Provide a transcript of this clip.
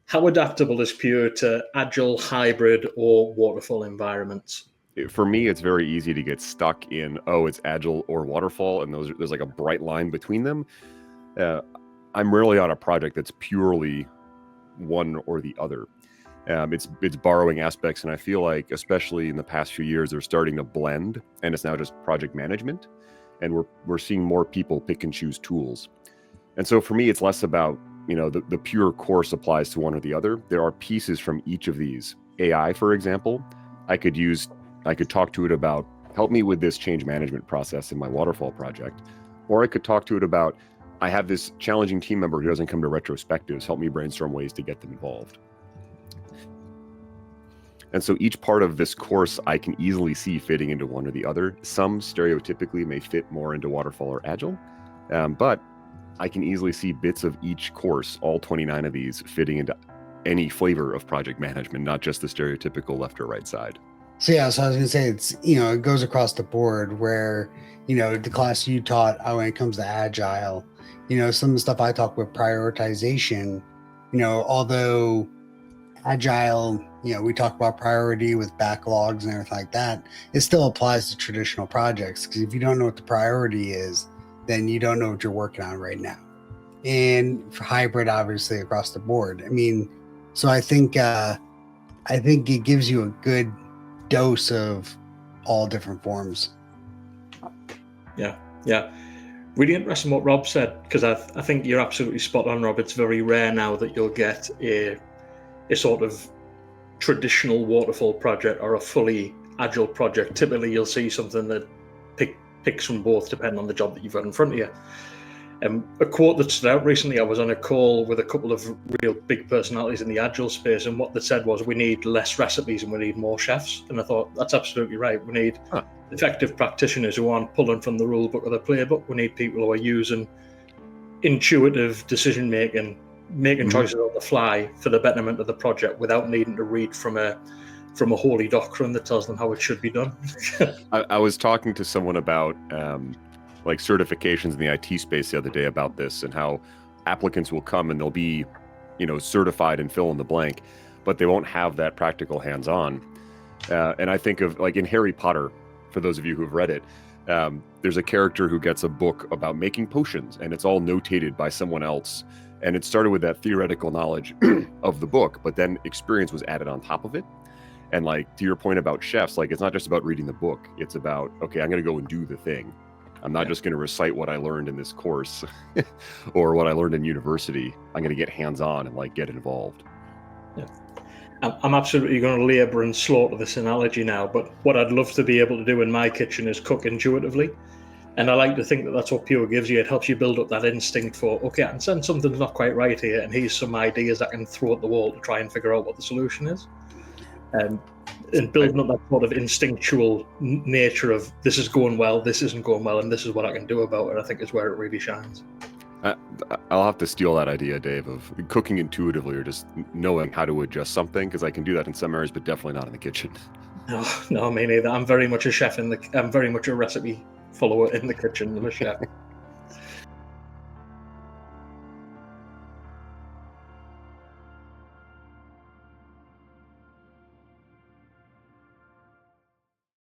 how adaptable is Pure to Agile, hybrid, or Waterfall environments? For me, it's very easy to get stuck in, oh, it's Agile or Waterfall, and there's like a bright line between them. I'm rarely on a project that's purely one or the other. It's borrowing aspects, and I feel like, especially in the past few years, they're starting to blend, and it's now just project management, and we're seeing more people pick and choose tools. And so for me, it's less about, the pure course applies to one or the other. There are pieces from each of these. AI, for example, I could talk to it about, help me with this change management process in my Waterfall project. Or I could talk to it about, I have this challenging team member who doesn't come to retrospectives, help me brainstorm ways to get them involved. And so each part of this course I can easily see fitting into one or the other. Some stereotypically may fit more into Waterfall or Agile, but I can easily see bits of each course, all 29 of these, fitting into any flavor of project management, not just the stereotypical left or right side. So I was going to say, it's, it goes across the board where, the class you taught when it comes to Agile, some of the stuff I talk with prioritization, although Agile, we talk about priority with backlogs and everything like that, it still applies to traditional projects, because if you don't know what the priority is, then you don't know what you're working on right now. And for hybrid, obviously, across the board. So I think it gives you a good dose of all different forms. Yeah. Really interesting what Rob said, because I think you're absolutely spot on, Rob. It's very rare now that you'll get a sort of traditional Waterfall project or a fully Agile project. Typically, you'll see something that picks from both, depending on the job that you've got in front of you. A quote that stood out recently, I was on a call with a couple of real big personalities in the Agile space, and what they said was, we need less recipes and we need more chefs. And I thought, that's absolutely right. We need effective practitioners who aren't pulling from the rule book or the playbook. We need people who are using intuitive decision making, making choices on the fly for the betterment of the project without needing to read from a holy doctrine that tells them how it should be done. I was talking to someone about like certifications in the IT space the other day about this, and how applicants will come and they'll be, certified and fill in the blank, but they won't have that practical hands-on. And I think of, like, in Harry Potter, for those of you who've read it, there's a character who gets a book about making potions, and it's all notated by someone else. And it started with that theoretical knowledge of the book, but then experience was added on top of it. And, like, to your point about chefs, like, it's not just about reading the book. It's about, okay, I'm going to go and do the thing. I'm not just going to recite what I learned in this course or what I learned in university. I'm going to get hands-on and, like, get involved. Yeah. I'm absolutely going to labor and slaughter this analogy now, but what I'd love to be able to do in my kitchen is cook intuitively. And I like to think that that's what Pure gives you. It helps you build up that instinct for, okay, I can sense something's not quite right here, and here's some ideas I can throw at the wall to try and figure out what the solution is. And building up that sort of instinctual nature of, this is going well, this isn't going well, and this is what I can do about it, I think is where it really shines. I'll have to steal that idea, Dave, of cooking intuitively or just knowing how to adjust something, because I can do that in some areas, but definitely not in the kitchen. No, me neither. I'm very much a chef I'm very much a recipe follower in the kitchen. I'm a chef.